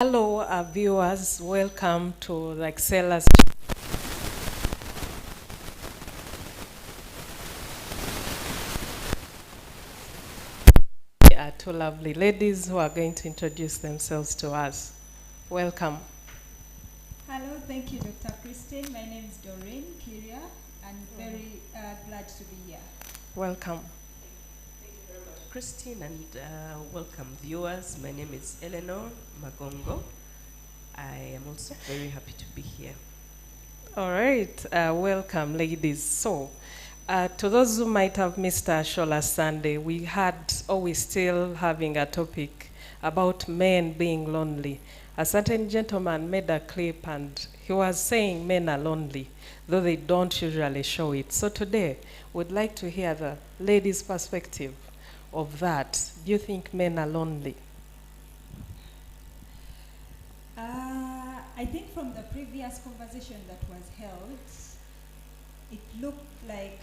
Hello, viewers. Welcome to the Excellers. Two lovely ladies who are going to introduce themselves to us. Welcome. Hello, thank you, Dr. Christine. My name is Doreen Kiria, and very glad to be here. Welcome. Thank you very much, Christine, and welcome, viewers. My name is Eleanor Magongo. I am also very happy to be here. All right. Welcome, ladies. So, to those who might have missed Shola Sunday, we still having a topic about men being lonely. A certain gentleman made a clip and he was saying men are lonely, though they don't usually show it. So today, we'd like to hear the ladies' perspective of that. Do you think men are lonely? I think from the previous conversation that was held, it looked like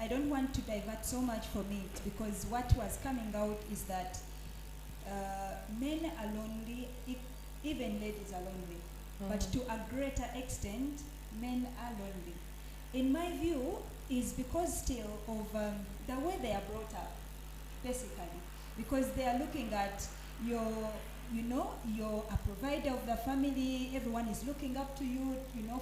I don't want to divert so much from it because what was coming out is that men are lonely, even ladies are lonely, but to a greater extent, men are lonely. In my view, is because still of the way they are brought up, basically, because they are looking at you're a provider of the family, everyone is looking up to you,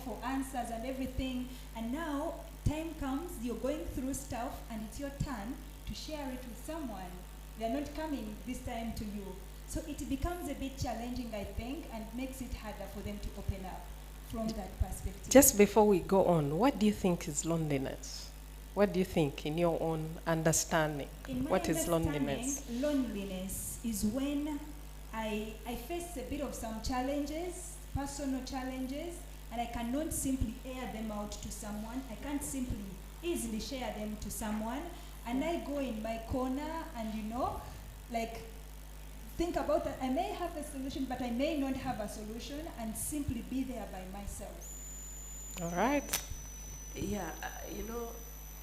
for answers and everything, and now time comes, you're going through stuff, and it's your turn to share it with someone. They're not coming this time to you. So it becomes a bit challenging, I think, and makes it harder for them to open up from that perspective. Just before we go on, what do you think is loneliness? What do you think, in your own understanding? In my What is loneliness? Loneliness is when I face a bit of some challenges, personal challenges, and I cannot simply air them out to someone. I can't simply easily share them to someone. And I go in my corner and, think about that. I may have a solution, but I may not have a solution, and simply be there by myself. All right. Yeah,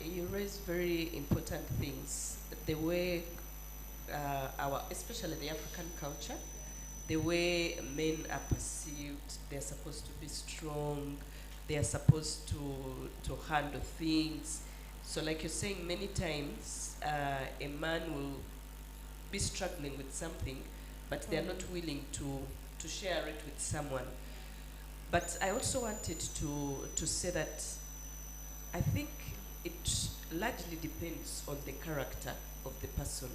you raise very important things. The way especially the African culture, the way men are perceived, they're supposed to be strong, they are supposed to handle things. So like you're saying, many times a man will be struggling with something, but they're not willing to share it with someone. But I also wanted to say that I think it largely depends on the character of the person.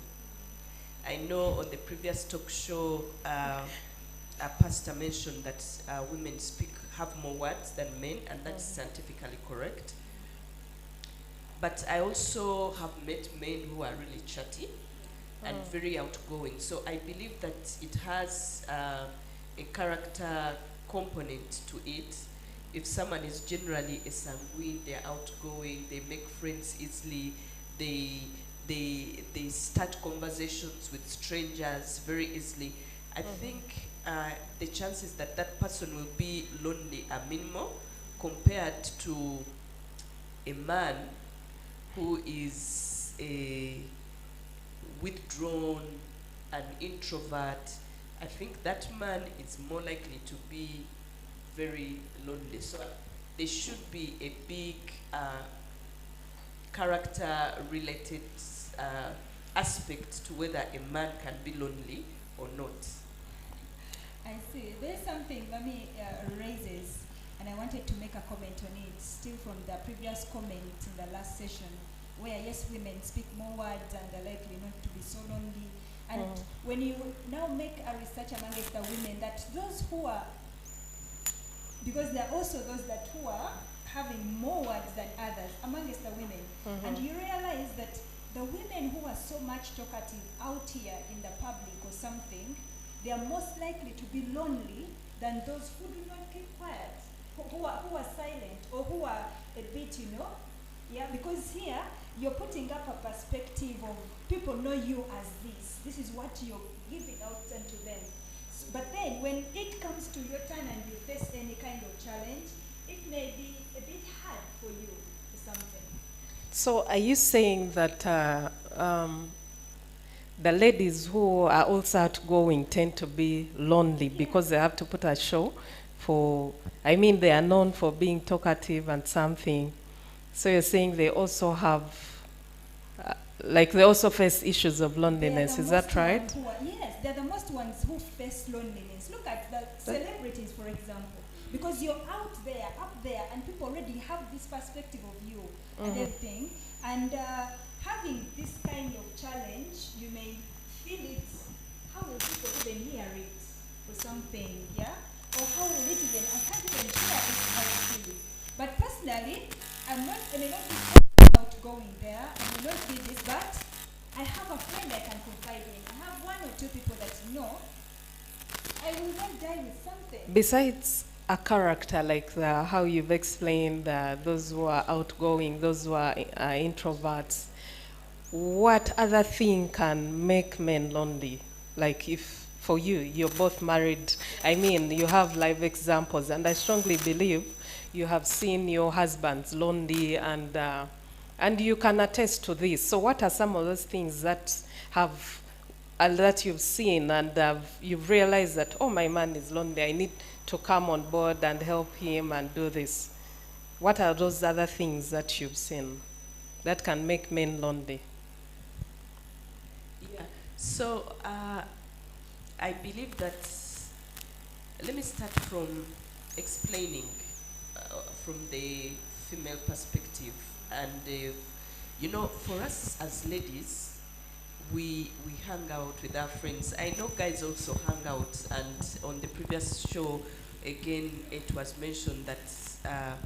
I know on the previous talk show, a pastor mentioned that women have more words than men, and that's scientifically correct. But I also have met men who are really chatty and very outgoing. So I believe that it has a character component to it. If someone is generally a sanguine, they're outgoing, they make friends easily, they start conversations with strangers very easily, I think the chances that that person will be lonely are minimal compared to a man who is a withdrawn, an introvert. I think that man is more likely to be very lonely. So there should be a big character-related aspect to whether a man can be lonely or not. I see. There's something Mami raises, and I wanted to make a comment on it, still from the previous comment in the last session, where yes, women speak more words and are likely not to be so lonely. And when you now make a research amongst the women, that those who are, because there are also those that who are having more words than others amongst the women, and you realize that the women who are so much talkative out here in the public or something, they are most likely to be lonely than those who do not keep quiet, who are silent, or who are a bit, because here you're putting up a perspective of people know you as this. This is what you're giving out to them. But then when it comes to your turn and you face any kind of challenge, it may be a bit hard for you or something. So are you saying that the ladies who are also outgoing tend to be lonely because they have to put a show for, I mean, they are known for being talkative and something. So you're saying they also have, like they also face issues of loneliness, is that right? Yes, they're the most ones who face loneliness. Look at the celebrities, for example, because you're out there, up there, and people already have this perspective of you and everything. And having this kind of challenge, you may feel it. How will people even hear it for something, yeah? Or how will it even? I can't even share it how I feel. But personally, I may not be outgoing there. I may not be this, but I have a friend I can confide in. I have one or two people that know I will not die with something. Besides a character like how you've explained, those who are outgoing, those who are introverts, what other thing can make men lonely? Like if for you, you're both married, I mean, you have live examples, and I strongly believe you have seen your husbands lonely, and you can attest to this. So what are some of those things that have that you've seen and you've realized that, oh, my man is lonely, I need to come on board and help him and do this? What are those other things that you've seen that can make men lonely? Yeah. So I believe that, let me start from explaining from the female perspective. And you know, for us as ladies, we hang out with our friends. I know guys also hang out, and on the previous show, again, it was mentioned that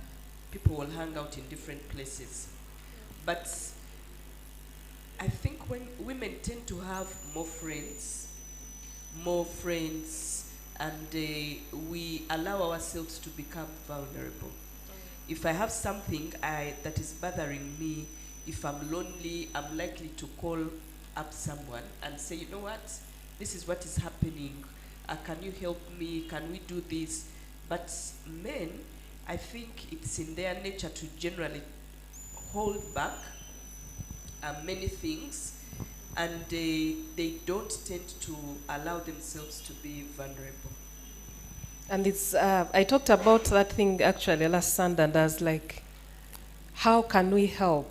people will hang out in different places. But I think when women tend to have more friends, and we allow ourselves to become vulnerable. If I have something that is bothering me, if I'm lonely, I'm likely to call up someone and say, you know what, this is what is happening. Can you help me? Can we do this? But men, I think it's in their nature to generally hold back many things, and they don't tend to allow themselves to be vulnerable. And it's, I talked about that thing actually last Sunday, and I was like, how can we help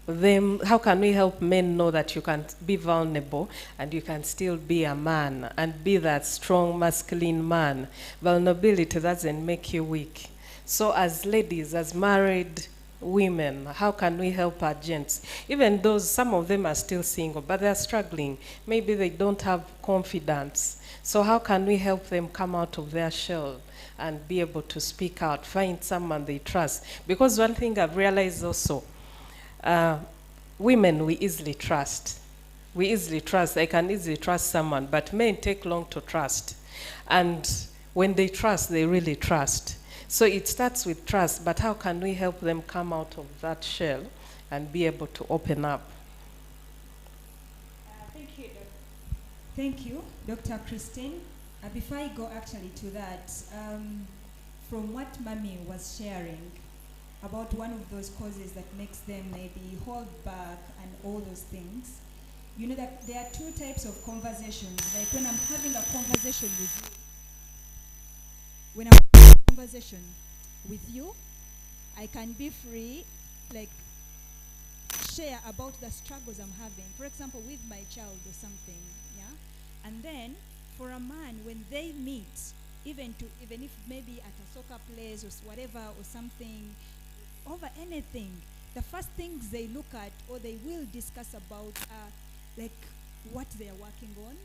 them? How can we help men know that you can be vulnerable and you can still be a man and be that strong masculine man? Vulnerability doesn't make you weak. So as ladies, as married women, how can we help our gents? Even though some of them are still single, but they're struggling. Maybe they don't have confidence. So how can we help them come out of their shell and be able to speak out, find someone they trust? Because one thing I've realized also, women, we easily trust. We easily trust. I can easily trust someone, but men take long to trust. And when they trust, they really trust. So it starts with trust, but how can we help them come out of that shell and be able to open up? Thank you, Dr. Christine. Before I go actually to that, from what Mami was sharing about one of those causes that makes them maybe hold back and all those things, you know that there are two types of conversations. Like when I'm having a conversation with you, when I'm having a conversation with you, I can be free, like share about the struggles I'm having. For example, with my child or something, yeah? And then for a man, when they meet, even if maybe at a soccer place or whatever or something, over anything, the first things they look at or they will discuss about are like what they are working on,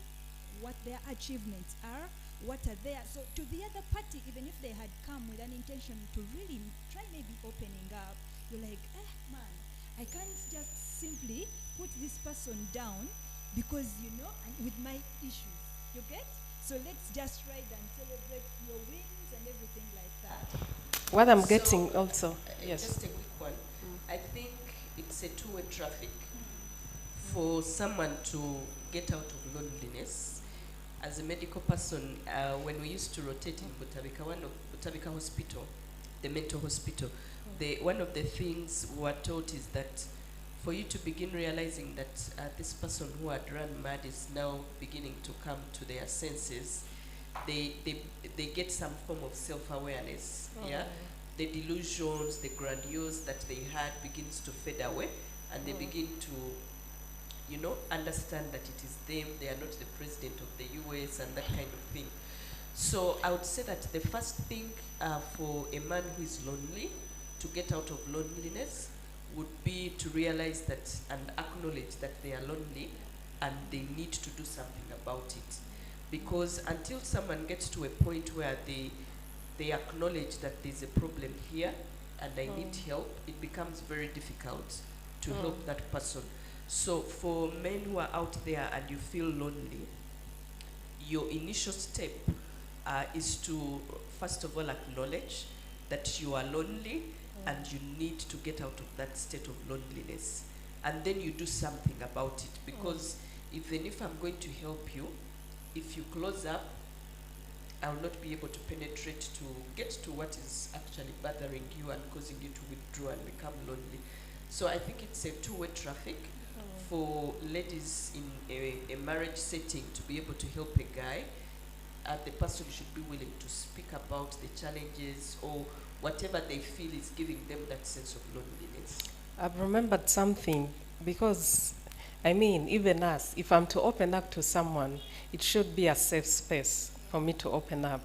what their achievements are, what are there. So to the other party, even if they had come with an intention to really try maybe opening up, you're like, man, I can't just simply put this person down because, and with my issues, you get? So let's just ride and celebrate your wins and everything like that. What I'm getting also, yes. Just a quick one. I think it's a two-way traffic for someone to get out of loneliness. As a medical person, when we used to rotate in Butabika Hospital, the mental hospital, one of the things we were taught is that for you to begin realizing that this person who had run mad is now beginning to come to their senses, they get some form of self-awareness. Yeah, the delusions, the grandiose that they had begins to fade away, and they begin to, you know, understand that it is them, they are not the president of the US and that kind of thing. So I would say that the first thing for a man who is lonely to get out of loneliness would be to realize that and acknowledge that they are lonely and they need to do something about it. Because until someone gets to a point where they acknowledge that there's a problem here and I need help, it becomes very difficult to help that person. So for men who are out there and you feel lonely, your initial step is to first of all acknowledge that you are lonely and you need to get out of that state of loneliness. And then you do something about it, because even if I'm going to help you, if you close up, I will not be able to penetrate to get to what is actually bothering you and causing you to withdraw and become lonely. So I think it's a two-way traffic for ladies in a marriage setting to be able to help a guy. The person should be willing to speak about the challenges or whatever they feel is giving them that sense of loneliness. I've remembered something, because, I mean, even us, if I'm to open up to someone, it should be a safe space for me to open up.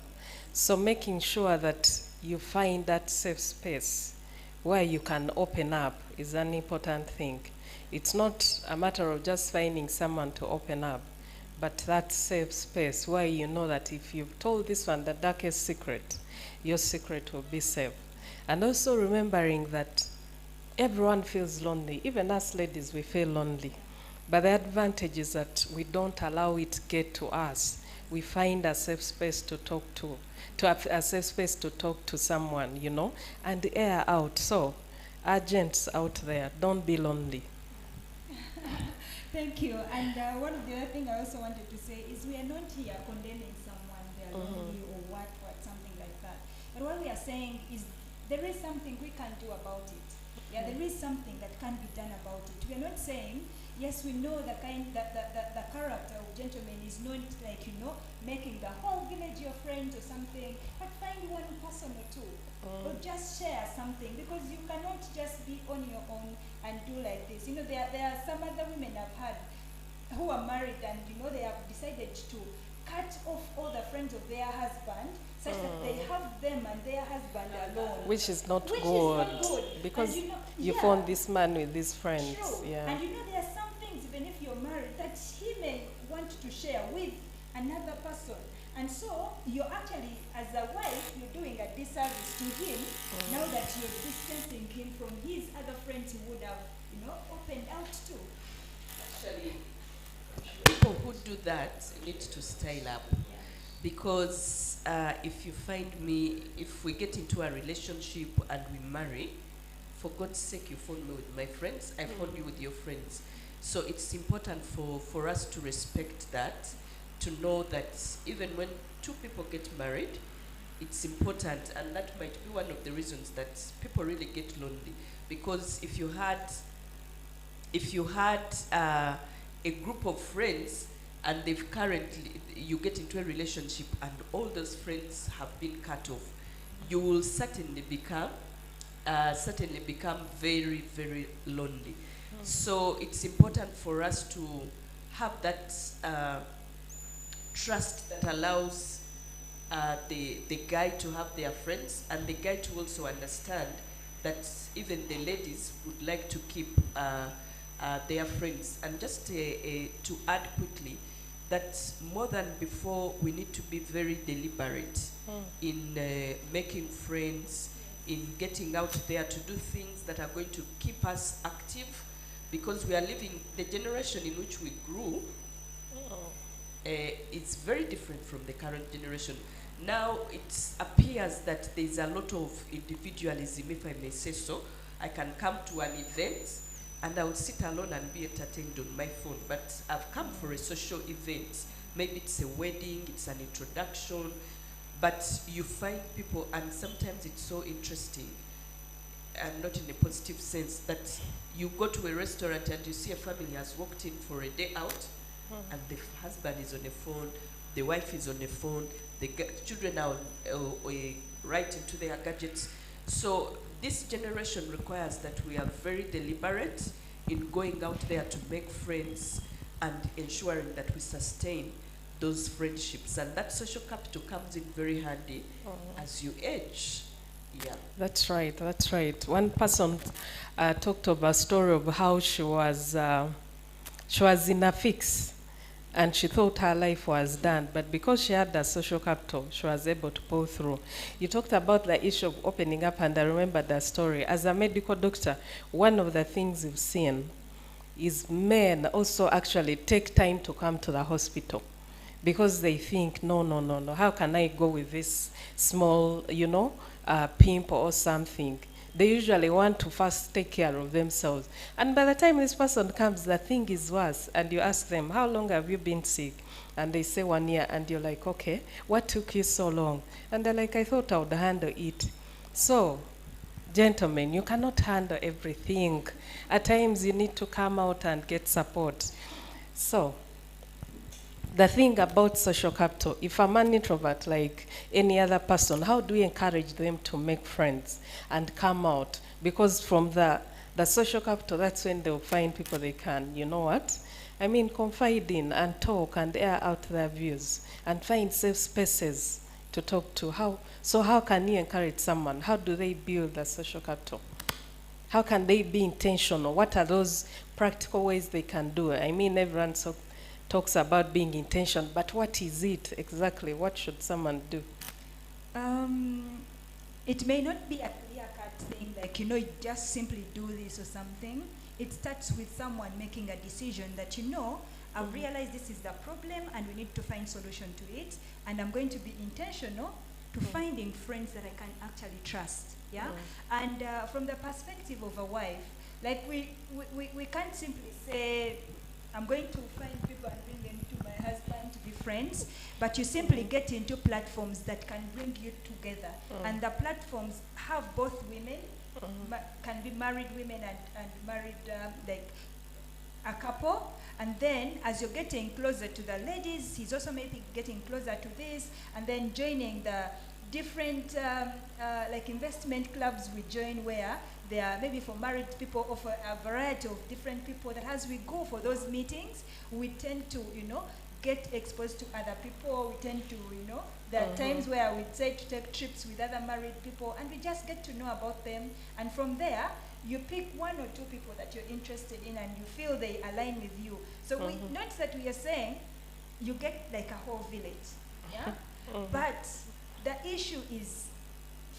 So making sure that you find that safe space where you can open up is an important thing. It's not a matter of just finding someone to open up, but that safe space where you know that if you've told this one the darkest secret, your secret will be safe. And also remembering that everyone feels lonely. Even us ladies, we feel lonely. But the advantage is that we don't allow it to get to us. We find a safe space to talk to have a safe space to talk to someone, you know, and air out. So, agents out there, don't be lonely. Thank you. And one of the other things I also wanted to say is we are not here condemning someone, they are lonely or what, something like that. But what we are saying is there is something we can do about it. Yeah, there is something that can be done about it. We are not saying, yes, we know the character of gentleman is not like, you know, making the whole village your friends or something, but find one person or two. Or just share something, because you cannot just be on your own and do like this. You know, there are some other women I've had who are married and, you know, they have decided to cut off all the friends of their husband such that they have them and their husband alone. Which is not Which good. is not good. Because and you found this man with his friends. True. Yeah. And you know, there are some things, even if you're married, that he may want to share with another person. And so you're actually, as a wife, you're doing a disservice to him now that you're distancing him from his other friends who would have, you know, opened out to. Actually, people who do that need to style up. Because if you find me, if we get into a relationship and we marry, for God's sake, you phone me with my friends, I phone you with your friends. So it's important for us to respect that, to know that even when two people get married, it's important, and that might be one of the reasons that people really get lonely. Because if you had a group of friends and you get into a relationship and all those friends have been cut off, you will certainly become very, very lonely. So it's important for us to have that trust that allows the guy to have their friends, and the guy to also understand that even the ladies would like to keep their friends. And just to add quickly, that more than before, we need to be very deliberate in making friends, in getting out there to do things that are going to keep us active, because we are living the generation in which we grew. It's very different from the current generation. Now it appears that there's a lot of individualism, if I may say so. I can come to an event and I would sit alone and be entertained on my phone, but I've come for a social event. Maybe it's a wedding, it's an introduction, but you find people, and sometimes it's so interesting. and not in a positive sense, that you go to a restaurant and you see a family has walked in for a day out, and the husband is on the phone, the wife is on the phone, the children are right into their gadgets. So this generation requires that we are very deliberate in going out there to make friends and ensuring that we sustain those friendships. And that social capital comes in very handy as you age. Yeah. That's right, that's right. One person talked of a story of how she was in a fix and she thought her life was done, but because she had the social capital, she was able to pull through. You talked about the issue of opening up, and I remember the story. As a medical doctor, one of the things you've seen is men also actually take time to come to the hospital because they think, no, how can I go with this small, pimple or something? They usually want to first take care of themselves. And by the time this person comes, the thing is worse. And you ask them, how long have you been sick? And they say 1 year. And you're like, okay, what took you so long? And they're like, I thought I would handle it. So, gentlemen, you cannot handle everything. At times you need to come out and get support. So, the thing about social capital, if I'm an introvert like any other person, how do we encourage them to make friends and come out? Because from the social capital, that's when they'll find people they can, confide in and talk and air out their views and find safe spaces to talk to. How can you encourage someone? How do they build the social capital? How can they be intentional? What are those practical ways they can do it? Everyone talks about being intentional, but what is it exactly? What should someone do? It may not be a clear-cut thing, like, you just simply do this or something. It starts with someone making a decision that, I've realized this is the problem and we need to find solution to it, and I'm going to be intentional to finding friends that I can actually trust, yeah? And from the perspective of a wife, like we can't simply say, I'm going to find people and bring them to my husband to be friends, but you simply get into platforms that can bring you together. And the platforms have both women, can be married women and married, like a couple. And then as you're getting closer to the ladies, he's also maybe getting closer to this, and then joining the different like investment clubs we join, where they are maybe for married people, offer a variety of different people, that as we go for those meetings, we tend to, get exposed to other people. We tend to, there are times where we say to take trips with other married people, and we just get to know about them. And from there, you pick 1 or 2 people that you're interested in and you feel they align with you. So we not that we are saying you get like a whole village, yeah? But the issue is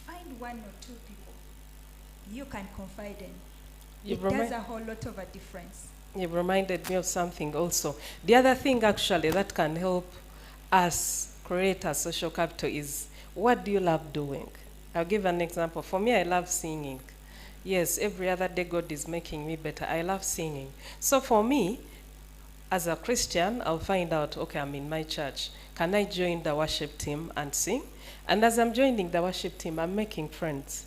find 1 or 2 people you can confide in. It does a whole lot of a difference. You've reminded me of something also. The other thing actually that can help us create a social capital is, what do you love doing? I'll give an example. For me, I love singing. Yes, every other day God is making me better. I love singing. So for me, as a Christian, I'll find out, okay, I'm in my church. Can I join the worship team and sing? And as I'm joining the worship team, I'm making friends.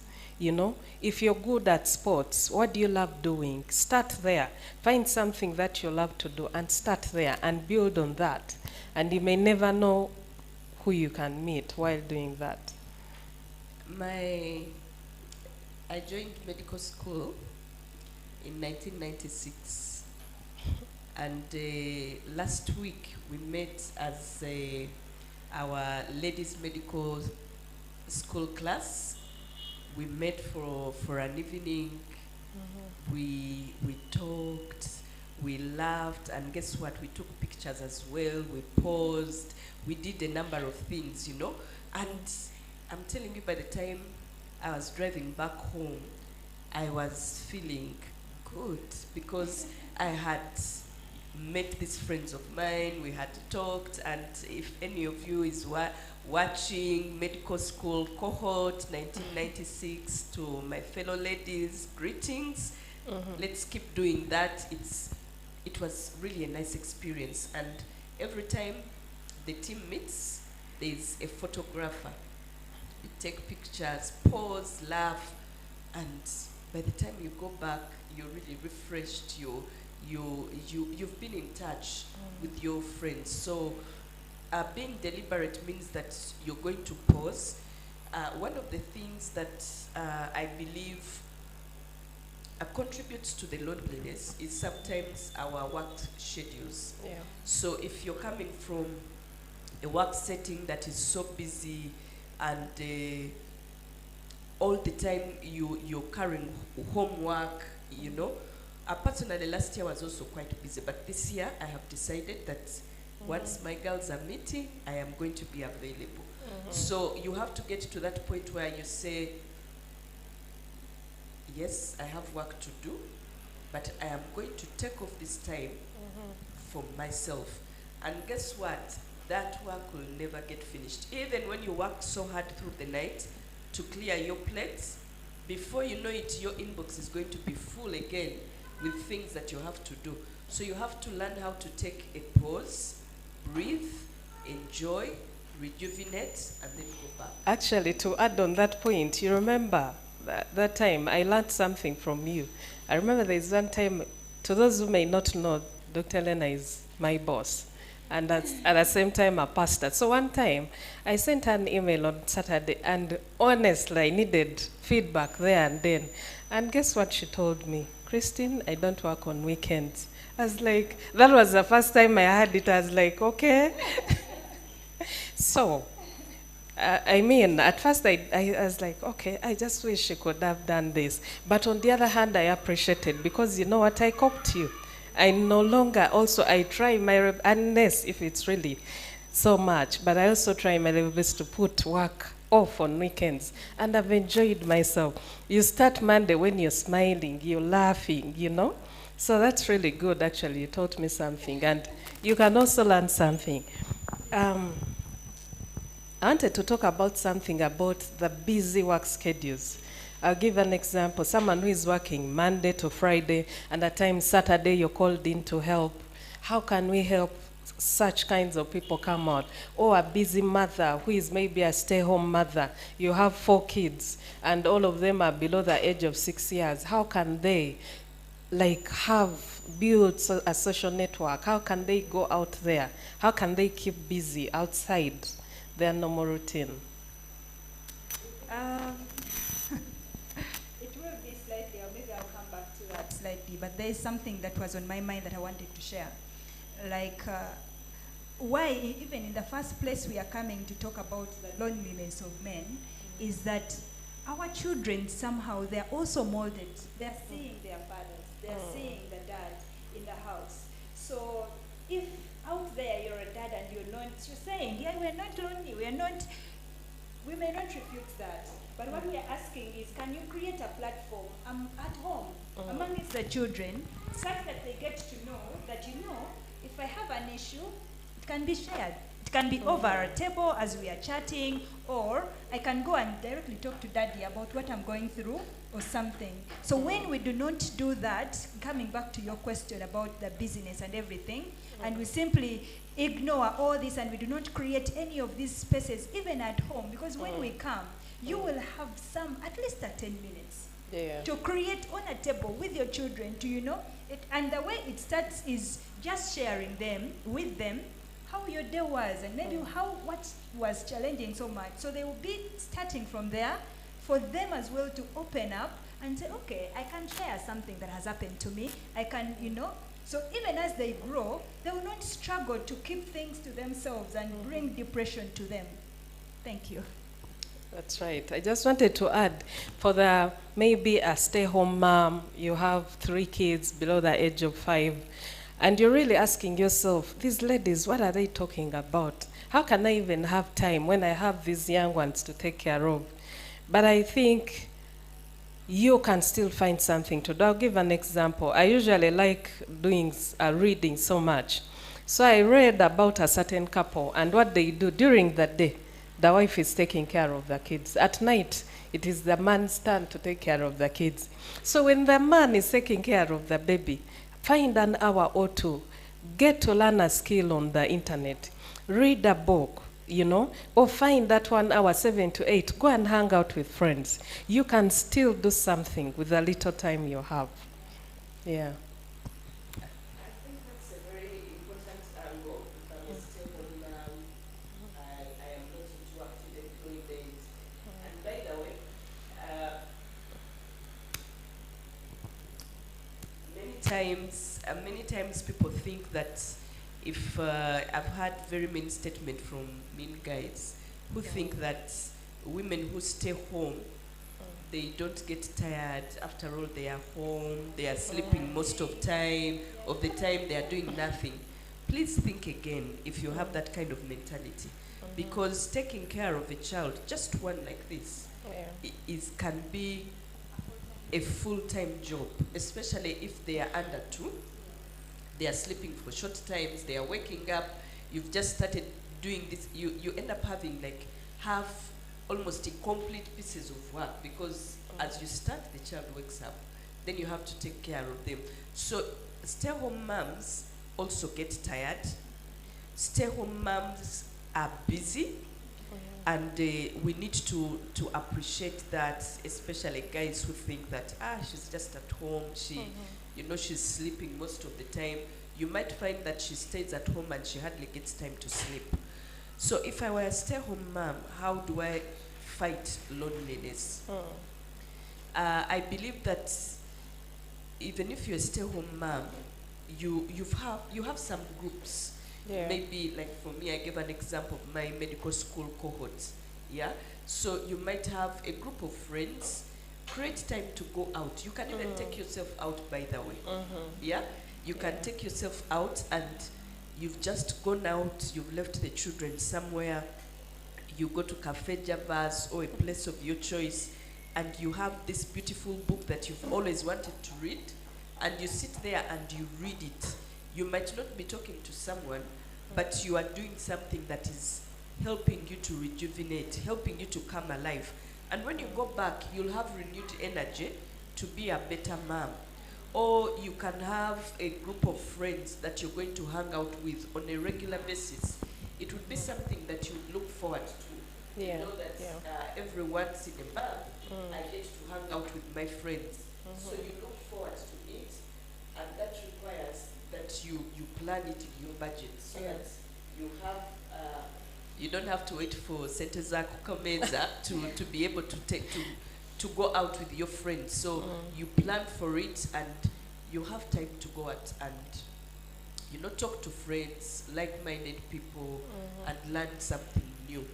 If you're good at sports, what do you love doing? Start there. Find something that you love to do and start there and build on that. And you may never know who you can meet while doing that. I joined medical school in 1996. And last week we met as our ladies medical school class. We met for an evening. We talked, we laughed, and guess what? We took pictures as well. We paused. We did a number of things, And I'm telling you, by the time I was driving back home, I was feeling good because I had met these friends of mine. We had talked, and if any of you is watching medical school cohort 1996, to my fellow ladies, greetings. Let's keep doing that. It was really a nice experience, and every time the team meets, there's a photographer. We take pictures, pause, laugh, and by the time you go back, you're really refreshed. You've been in touch with your friends. So being deliberate means that you're going to pause. One of the things that I believe contributes to the loneliness is sometimes our work schedules. Yeah. So if you're coming from a work setting that is so busy and all the time you're carrying homework, you know. Personally, last year was also quite busy, but this year I have decided that once my girls are meeting, I am going to be available. So you have to get to that point where you say, yes, I have work to do, but I am going to take off this time for myself. And guess what? That work will never get finished. Even when you work so hard through the night to clear your plates, before you know it, your inbox is going to be full again with things that you have to do. So you have to learn how to take a pause, breathe, enjoy, rejuvenate, and then go back. Actually, to add on that point, you remember that time I learned something from you. I remember there's one time, to those who may not know, Dr. Elena is my boss, and at the same time a pastor. So one time, I sent an email on Saturday, and honestly, I needed feedback there and then. And guess what she told me? Christine, I don't work on weekends. I was like, that was the first time I heard it. I was like, okay. So, I mean, at first I was like, okay, I just wish she could have done this. But on the other hand, I appreciated, because you know what, I coped you. I no longer, also I try my, unless if it's really so much, but I also try my level best to put work off on weekends, and I've enjoyed myself. You start Monday when you're smiling, you're laughing, you know? So that's really good, actually. You taught me something, and you can also learn something. I wanted to talk about something about the busy work schedules. I'll give an example. Someone who is working Monday to Friday, and at times Saturday you're called in to help. How can we help such kinds of people come out? Or a busy mother who is maybe a stay-home mother. You have 4 kids, and all of them are below the age of 6 years. How can they build a social network? How can they go out there? How can they keep busy outside their normal routine? It will be slightly, or maybe I'll come back to that slightly, but there is something that was on my mind that I wanted to share. Why, even in the first place, we are coming to talk about the loneliness of men, is that our children somehow, they're also molded. They're seeing their fathers, they're seeing the dad in the house. So if out there you're a dad and you're saying, yeah, we're not lonely, we may not refute that. But what we are asking is, can you create a platform at home amongst the children, such that they get to know that, if I have an issue, it can be shared. It can be over a table as we are chatting, or I can go and directly talk to daddy about what I'm going through or something. So when we do not do that, coming back to your question about the busyness and everything, and we simply ignore all this and we do not create any of these spaces, even at home, because when we come, you will have at least 10 minutes to create on a table with your children, and the way it starts is just sharing with them how your day was, and maybe what was challenging so much. So they will be starting from there, for them as well to open up and say, okay, I can share something that has happened to me. I can, So even as they grow, they will not struggle to keep things to themselves and bring depression to them. Thank you. That's right. I just wanted to add, for maybe a stay-home mom, you have 3 kids below the age of 5, and you're really asking yourself, these ladies, what are they talking about? How can I even have time when I have these young ones to take care of? But I think you can still find something to do. I'll give an example. I usually like doing reading so much. So I read about a certain couple and what they do during the day. The wife is taking care of the kids. At night, it is the man's turn to take care of the kids. So when the man is taking care of the baby, find an hour or 2, get to learn a skill on the internet, read a book, or find that 1 hour, 7 to 8, go and hang out with friends. You can still do something with the little time you have. Yeah. I think that's a very important angle. If I'm a stay-home mom, I am not into active employment. And by the way, many times people think that if I've had very many statements from mean guys who think that women who stay home, they don't get tired. After all, they are home, they are sleeping most of the time they are doing nothing. Please think again if you have that kind of mentality, because taking care of a child, just one like this, can be a full-time job, especially if they are under 2. They are sleeping for short times, they are waking up, you've just started doing this, you end up having like half, almost incomplete pieces of work, because as you start, the child wakes up, then you have to take care of them. So stay-home moms also get tired. Stay-home moms are busy, and we need to appreciate that, especially guys who think that she's just at home, she's sleeping most of the time. You might find that she stays at home and she hardly gets time to sleep. So if I were a stay-home mom, how do I fight loneliness? I believe that even if you're a stay-home mom, you have some groups. Yeah. Maybe like for me, I gave an example of my medical school cohorts. Yeah. So you might have a group of friends. Create time to go out. You can even take yourself out, by the way. Yeah. You can take yourself out, and you've just gone out. You've left the children somewhere. You go to Cafe Javas or a place of your choice, and you have this beautiful book that you've always wanted to read, and you sit there and you read it. You might not be talking to someone, but you are doing something that is helping you to rejuvenate, helping you to come alive. And when you go back, you'll have renewed energy to be a better mom. Or you can have a group of friends that you're going to hang out with on a regular basis. It would be something that you look forward to. Yeah. You know that every once in a month, I get to hang out with my friends. So you look forward to it, and that requires that you plan it in your budget, so that you have you don't have to wait for Senteza Kukameza to be able to go out with your friends. So you plan for it, and you have time to go out and talk to friends, like-minded people, and learn something new.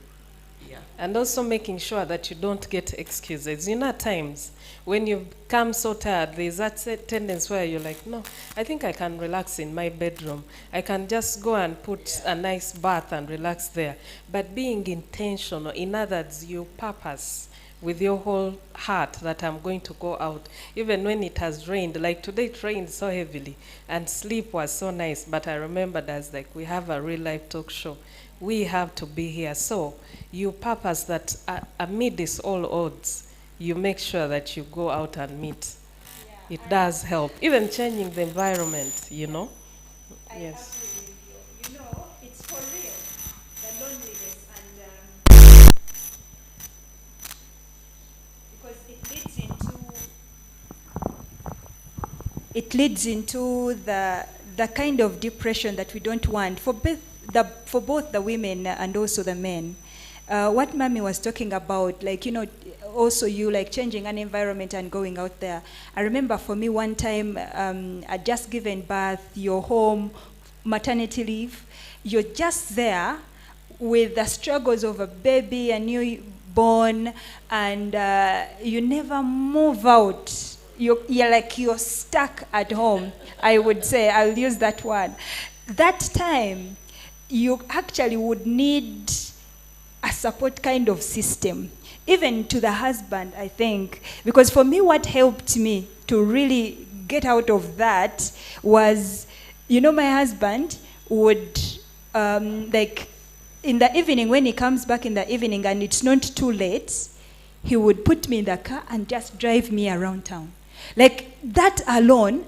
Yeah. And also making sure that you don't get excuses. At times when you come so tired, there's that tendency where you're like, no, I think I can relax in my bedroom. I can just go and put a nice bath and relax there. But being intentional, in other words, you purpose with your whole heart that I'm going to go out. Even when it has rained, like today it rained so heavily and sleep was so nice, but I remembered as like we have a real life talk show. We have to be here. So you purpose that amid all odds, you make sure that you go out and meet. Yeah, It does help. Even changing the environment, I Yes. agree with you. It's for real, the loneliness, and because it leads into the kind of depression that we don't want for both the women and also the men. What Mami was talking about, also you like changing an environment and going out there. I remember for me one time, I'd just given birth, you're home, maternity leave, you're just there with the struggles of a baby, a newborn, and you never move out. You're stuck at home, I would say. I'll use that word. That time, you actually would need a support kind of system, even to the husband, I think. Because for me, what helped me to really get out of that was, my husband would, in the evening, when he comes back in the evening and it's not too late, he would put me in the car and just drive me around town. Like, that alone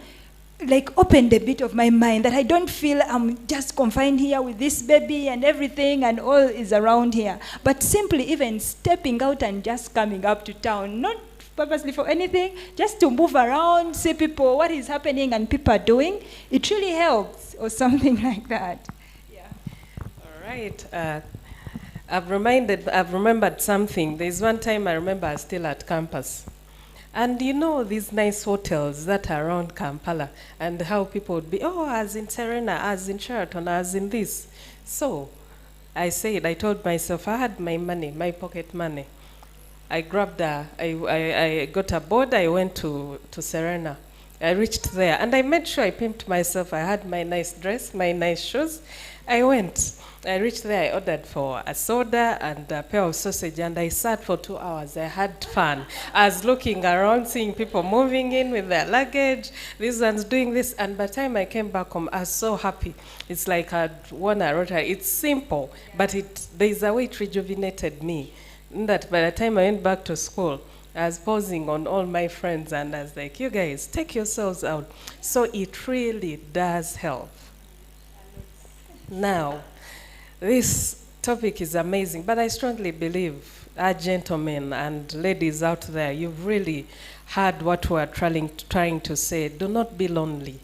like opened a bit of my mind, that I don't feel I'm just confined here with this baby and everything and all is around here. But simply even stepping out and just coming up to town, not purposely for anything, just to move around, see people, what is happening and people are doing, it really helps, or something like that. Yeah. All right. I've remembered something. There's one time I remember I was still at campus. And you know these nice hotels that are around Kampala, and how people would be, oh, as in Serena, as in Sheraton, as in this. So I told myself, I had my money, my pocket money. I got a board, I went to Serena. I reached there, and I made sure I pimped myself. I had my nice dress, my nice shoes. I reached there, I ordered for a soda and a pair of sausage, and I sat for 2 hours. I had fun. I was looking around, seeing people moving in with their luggage, this one's doing this, and by the time I came back home, I was so happy. It's like I'd won a lottery. It's simple, but there's a way it rejuvenated me. That by the time I went back to school, I was posing on all my friends, and I was like, you guys, take yourselves out. So it really does help. Now, this topic is amazing, but I strongly believe, gentlemen and ladies out there, you've really heard what we're trying to say. Do not be lonely.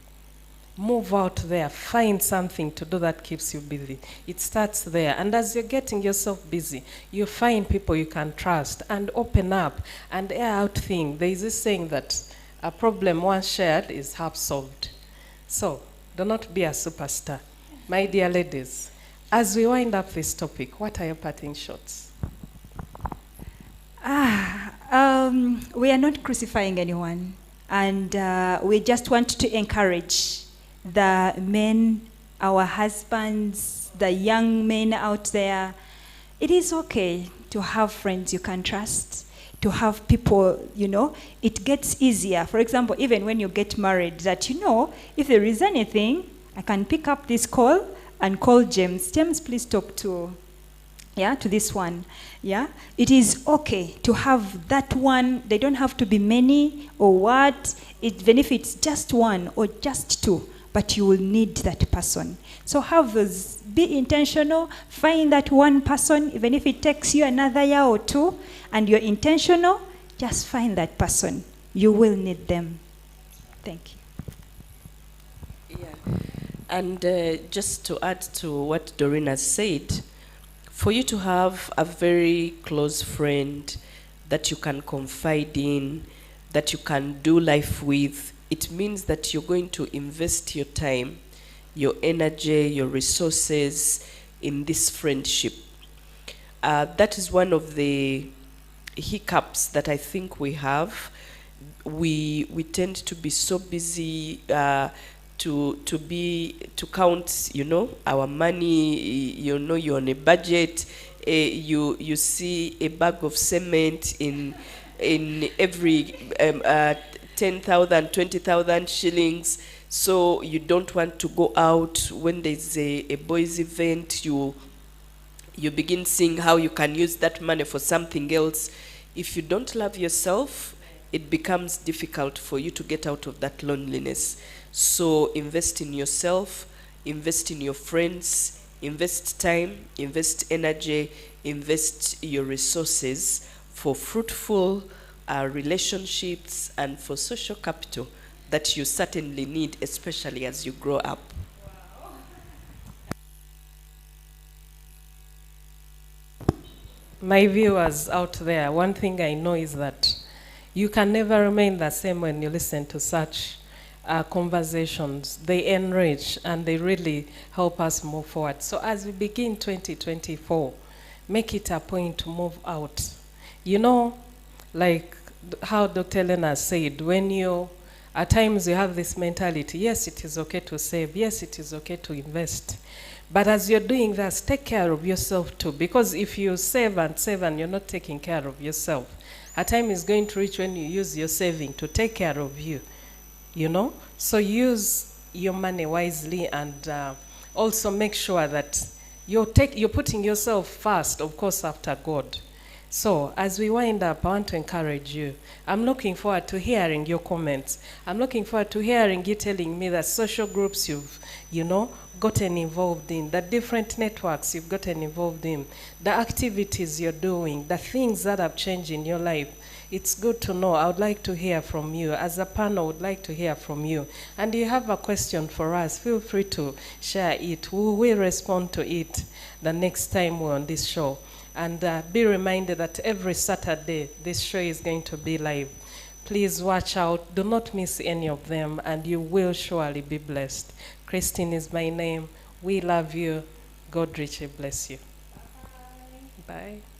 Move out there. Find something to do that keeps you busy. It starts there. And as you're getting yourself busy, you find people you can trust and open up and air out things. There is this saying that a problem once shared is half solved. So, do not be a superstar. My dear ladies, as we wind up this topic, what are your parting shots? We are not crucifying anyone, and we just want to encourage the men, our husbands, the young men out there. It is okay to have friends you can trust, to have people, it gets easier. For example, even when you get married, that if there is anything, I can pick up this call and call James. James, please talk to this one. Yeah, it is okay to have that one. They don't have to be many or what. Even if it's just one or just two, but you will need that person. So have those. Be intentional. Find that one person, even if it takes you another year or two, and you're intentional. Just find that person. You will need them. Thank you. Yeah. And just to add to what Doreen has said, for you to have a very close friend that you can confide in, that you can do life with, it means that you're going to invest your time, your energy, your resources in this friendship. That is one of the hiccups that I think we have. We tend to be so busy to count, our money. You're on a budget. You see a bag of cement in every 10,000, 20,000 shillings. So you don't want to go out when there's a boys' event. You begin seeing how you can use that money for something else. If you don't love yourself, it becomes difficult for you to get out of that loneliness. So invest in yourself, invest in your friends, invest time, invest energy, invest your resources for fruitful relationships and for social capital that you certainly need, especially as you grow up. My viewers out there, one thing I know is that you can never remain the same when you listen to such conversations. They enrich and they really help us move forward. So as we begin 2024, make it a point to move out. Like how Dr. Elena said, at times you have this mentality, yes, it is okay to save, yes, it is okay to invest. But as you're doing that, take care of yourself too. Because if you save and you're not taking care of yourself, a time is going to reach when you use your saving to take care of you. So use your money wisely, and also make sure that you're putting yourself first, of course, after God. So, as we wind up, I want to encourage you. I'm looking forward to hearing your comments. I'm looking forward to hearing you telling me the social groups you've, gotten involved in, the different networks you've gotten involved in, the activities you're doing, the things that have changed in your life. It's good to know. I would like to hear from you. As a panel, I would like to hear from you. And you have a question for us, feel free to share it. We will respond to it the next time we're on this show. And be reminded that every Saturday, this show is going to be live. Please watch out. Do not miss any of them, and you will surely be blessed. Christine is my name. We love you. God richly bless you. Bye. Bye.